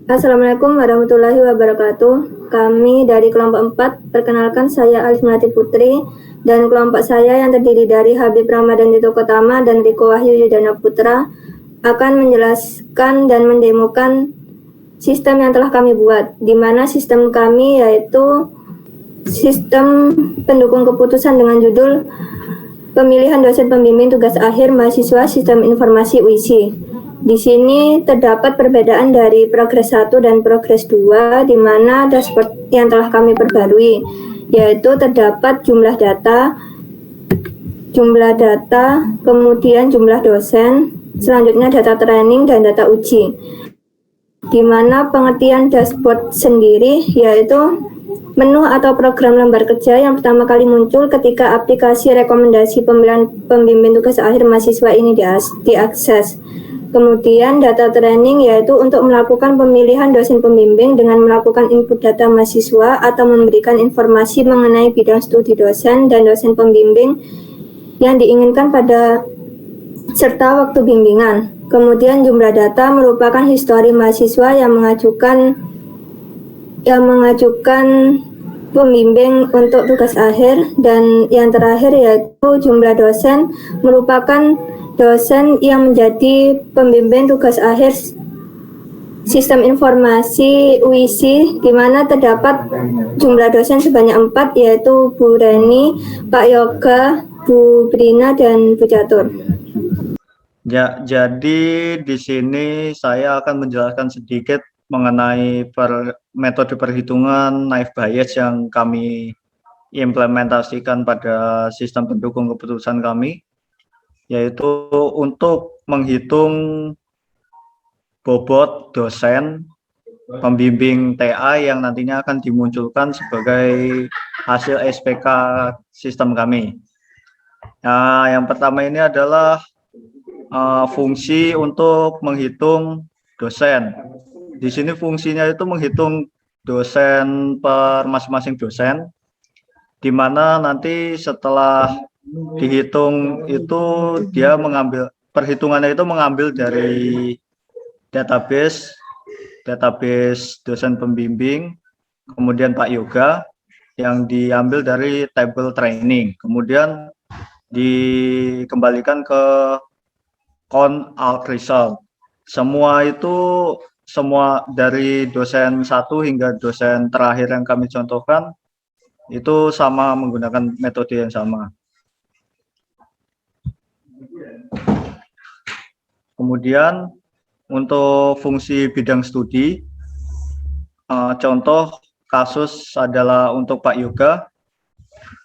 Assalamualaikum warahmatullahi wabarakatuh. Kami dari kelompok 4, perkenalkan saya Alif Melati Putri, dan kelompok saya yang terdiri dari Habib Ramadan Tito Kotama dan Riko Wahyu Yudana Putra akan menjelaskan dan mendemokan sistem yang telah kami buat, di mana sistem kami yaitu sistem pendukung keputusan dengan judul Pemilihan Dosen Pembimbing Tugas Akhir Mahasiswa Sistem Informasi UISI. Di sini terdapat perbedaan dari progres 1 dan progres 2, di mana dashboard yang telah kami perbarui, yaitu terdapat jumlah data, kemudian jumlah dosen, selanjutnya data training dan data uji. Di mana pengertian dashboard sendiri yaitu menu atau program lembar kerja yang pertama kali muncul ketika aplikasi rekomendasi pemilihan pembimbing tugas akhir mahasiswa ini diakses. Kemudian data training yaitu untuk melakukan pemilihan dosen pembimbing dengan melakukan input data mahasiswa atau memberikan informasi mengenai bidang studi dosen dan dosen pembimbing yang diinginkan pada serta waktu bimbingan. Kemudian jumlah data merupakan histori mahasiswa yang mengajukan pembimbing untuk tugas akhir, dan yang terakhir yaitu jumlah dosen merupakan dosen yang menjadi pembimbing tugas akhir sistem informasi UISI, di mana terdapat jumlah dosen sebanyak 4, yaitu Bu Reni, Pak Yoga, Bu Brina, dan Bu Catur. Ya, jadi di sini saya akan menjelaskan sedikit mengenai metode perhitungan naive Bayes yang kami implementasikan pada sistem pendukung keputusan kami, yaitu untuk menghitung bobot dosen pembimbing TA yang nantinya akan dimunculkan sebagai hasil SPK sistem kami. Nah, yang pertama ini adalah fungsi untuk menghitung dosen. Di sini fungsinya itu menghitung dosen per masing-masing dosen, di mana nanti setelah dihitung itu dia mengambil perhitungannya itu mengambil dari database dosen pembimbing, kemudian Pak Yoga yang diambil dari table training, kemudian dikembalikan ke count alt result. Semua dari dosen 1 hingga dosen terakhir yang kami contohkan itu sama, menggunakan metode yang sama. Kemudian untuk fungsi bidang studi, contoh kasus adalah untuk Pak Yoga,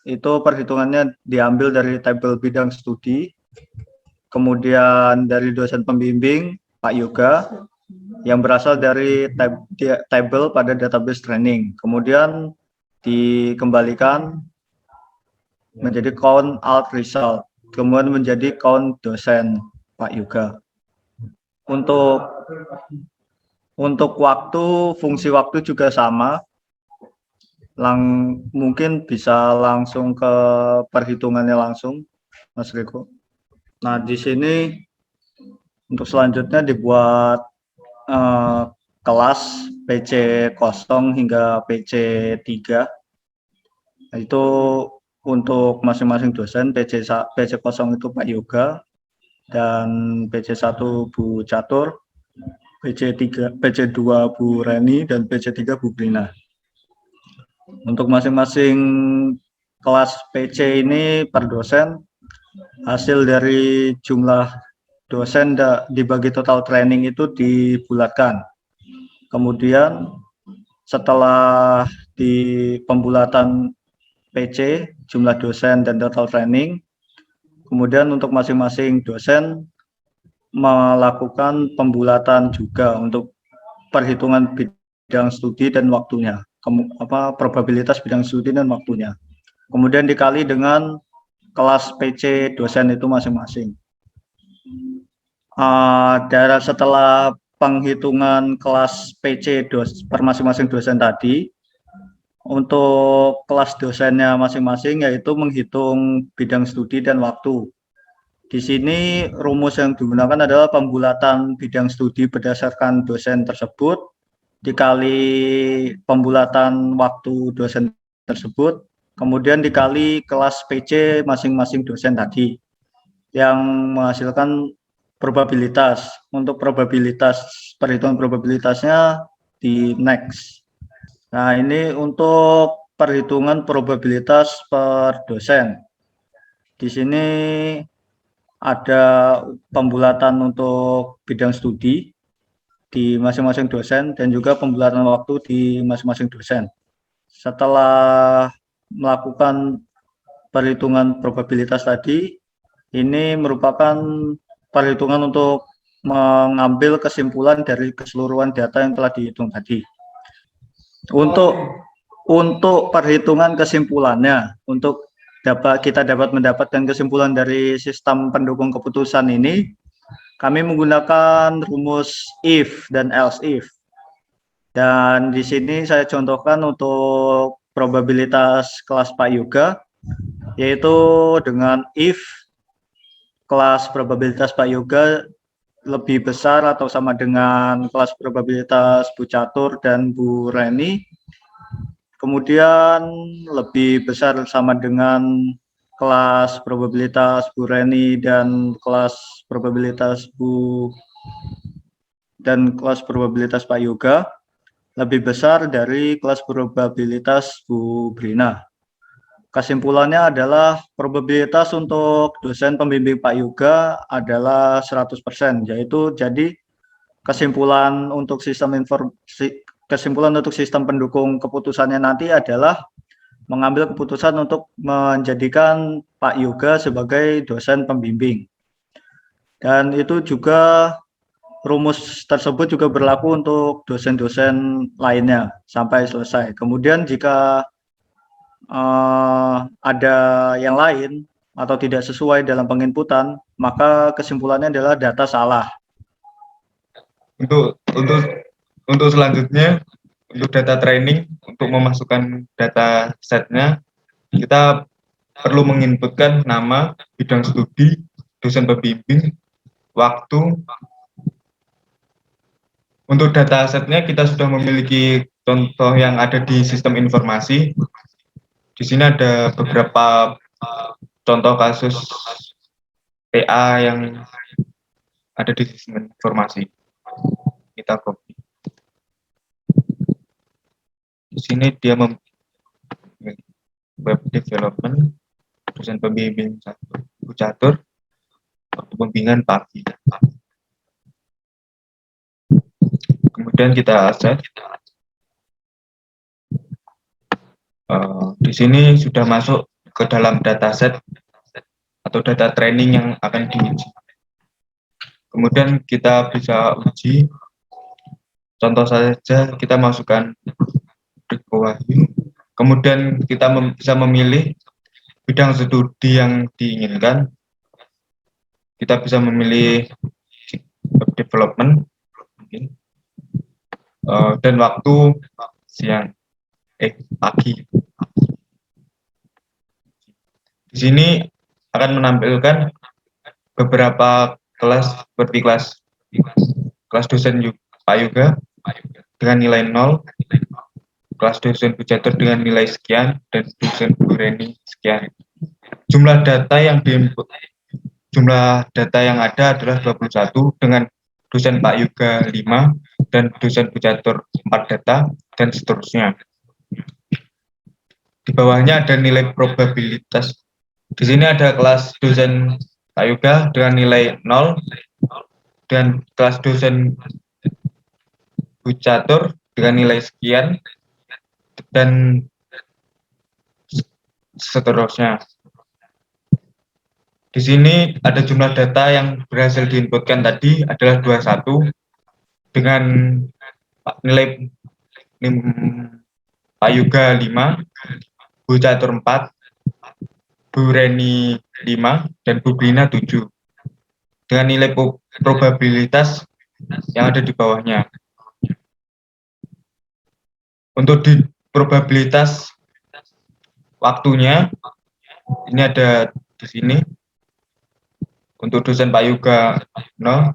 itu perhitungannya diambil dari tabel bidang studi, kemudian dari dosen pembimbing Pak Yoga yang berasal dari tabel pada database training, kemudian dikembalikan menjadi count alt result, kemudian menjadi count dosen Pak Yoga. Untuk waktu, fungsi waktu juga sama. Mungkin bisa langsung ke perhitungannya langsung, Mas Riko. Nah, di sini untuk selanjutnya dibuat kelas PC 0 hingga PC 3. Nah, itu untuk masing-masing dosen. PC 0 itu Pak Yoga, dan PC 1 Bu Catur, PC 2 Bu Reni, dan PC 3 Bu Brina. Untuk masing-masing kelas PC ini per dosen, hasil dari jumlah dosen dibagi total training itu dibulatkan. Kemudian setelah di pembulatan PC, jumlah dosen dan total training, kemudian untuk masing-masing dosen melakukan pembulatan juga untuk perhitungan bidang studi dan waktunya, probabilitas bidang studi dan waktunya. Kemudian dikali dengan kelas PC dosen itu masing-masing. Setelah penghitungan kelas PC per masing-masing dosen tadi, untuk kelas dosennya masing-masing yaitu menghitung bidang studi dan waktu. Di sini rumus yang digunakan adalah pembulatan bidang studi berdasarkan dosen tersebut, dikali pembulatan waktu dosen tersebut, kemudian dikali kelas PC masing-masing dosen tadi, yang menghasilkan probabilitas. Untuk probabilitas, perhitungan probabilitasnya di next. Nah, ini untuk perhitungan probabilitas per dosen. Di sini ada pembulatan untuk bidang studi di masing-masing dosen dan juga pembulatan waktu di masing-masing dosen. Setelah melakukan perhitungan probabilitas tadi, ini merupakan perhitungan untuk mengambil kesimpulan dari keseluruhan data yang telah dihitung tadi. Untuk perhitungan kesimpulannya, untuk kita dapat mendapatkan kesimpulan dari sistem pendukung keputusan ini, kami menggunakan rumus if dan else if. Dan di sini saya contohkan untuk probabilitas kelas Pak Yoga, yaitu dengan if kelas probabilitas Pak Yoga lebih besar atau sama dengan kelas probabilitas Bu Catur dan Bu Reni, kemudian lebih besar sama dengan kelas probabilitas Bu Reni dan kelas probabilitas Pak Yoga lebih besar dari kelas probabilitas Bu Brina. Kesimpulannya adalah probabilitas untuk dosen pembimbing Pak Yoga adalah 100%, yaitu jadi kesimpulan untuk sistem pendukung keputusannya nanti adalah mengambil keputusan untuk menjadikan Pak Yoga sebagai dosen pembimbing. Dan itu juga rumus tersebut juga berlaku untuk dosen-dosen lainnya sampai selesai. Kemudian jika ada yang lain atau tidak sesuai dalam penginputan, maka kesimpulannya adalah data salah. Untuk selanjutnya, untuk data training, untuk memasukkan data setnya, kita perlu menginputkan nama, bidang studi, dosen pembimbing, waktu. Untuk data setnya kita sudah memiliki contoh yang ada di sistem informasi. Di sini ada beberapa contoh kasus TA yang ada di sistem informasi. Kita copy. Di sini dia web development, dosen pembimbing Bu Catur, waktu pembimbingan pagi. Kemudian kita set. Di sini sudah masuk ke dalam dataset atau data training yang akan diuji. Kemudian kita bisa uji. Contoh saja kita masukkan Riko Wahyu. Kemudian kita bisa memilih bidang studi yang diinginkan. Kita bisa memilih web development dan waktu pagi. Di sini akan menampilkan beberapa kelas seperti kelas dosen Pak Yoga dengan nilai 0, kelas dosen Bu Catur dengan nilai sekian, dan dosen Bu Reni sekian. Jumlah data yang ada adalah 21 dengan dosen Pak Yoga 5 dan dosen Bu Catur 4 data dan seterusnya. Di bawahnya ada nilai probabilitas. Di sini ada kelas dosen Pak Yoga dengan nilai 0 dan kelas dosen Bu Catur dengan nilai sekian dan seterusnya. Di sini ada jumlah data yang berhasil diinputkan tadi adalah 21 dengan nilai Pak Yoga 5, Bu Catur 4, Bu Reni 5, dan Bu Brina 7 dengan nilai probabilitas yang ada di bawahnya. Untuk di probabilitas waktunya ini ada di sini. Untuk dosen Pak Yoga 0,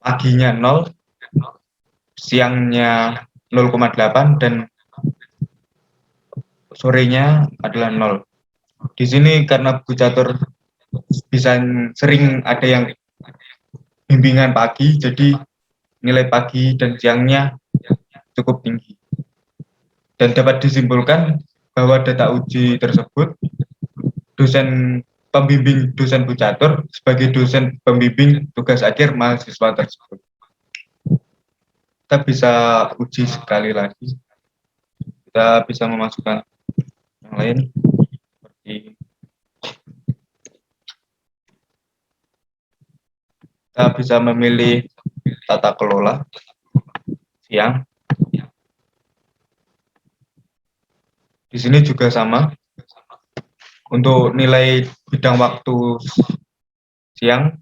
paginya 0, siangnya 0,8 dan sorenya adalah 0. Di sini karena Bu Catur bisa sering ada yang bimbingan pagi, jadi nilai pagi dan siangnya cukup tinggi. Dan dapat disimpulkan bahwa data uji tersebut dosen pembimbing dosen Bu Catur sebagai dosen pembimbing tugas akhir mahasiswa tersebut. Kita bisa uji sekali lagi. Kita bisa memasukkan yang lain seperti kita bisa memilih tata kelola siang. Di sini juga sama. Untuk nilai bidang waktu siang,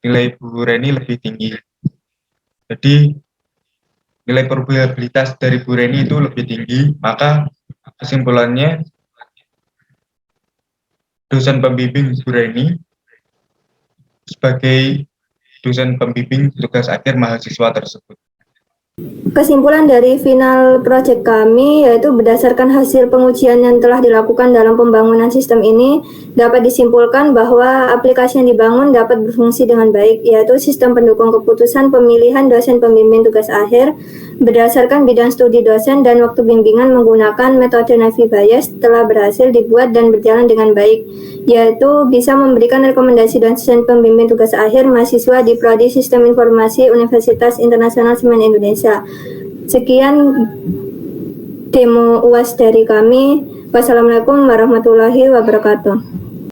nilai Bu Reni lebih tinggi. Jadi nilai probabilitas dari Bu Reni itu lebih tinggi, maka kesimpulannya dosen pembimbing Bu Reni sebagai dosen pembimbing tugas akhir mahasiswa tersebut. Kesimpulan dari final project kami yaitu berdasarkan hasil pengujian yang telah dilakukan dalam pembangunan sistem ini dapat disimpulkan bahwa aplikasi yang dibangun dapat berfungsi dengan baik, yaitu sistem pendukung keputusan pemilihan dosen pembimbing tugas akhir berdasarkan bidang studi dosen dan waktu bimbingan menggunakan metode Navi Bayes telah berhasil dibuat dan berjalan dengan baik, yaitu bisa memberikan rekomendasi dosen pembimbing tugas akhir mahasiswa di Prodi Sistem Informasi Universitas Internasional Semen Indonesia. Sekian demo UAS dari kami. Wassalamualaikum warahmatullahi wabarakatuh.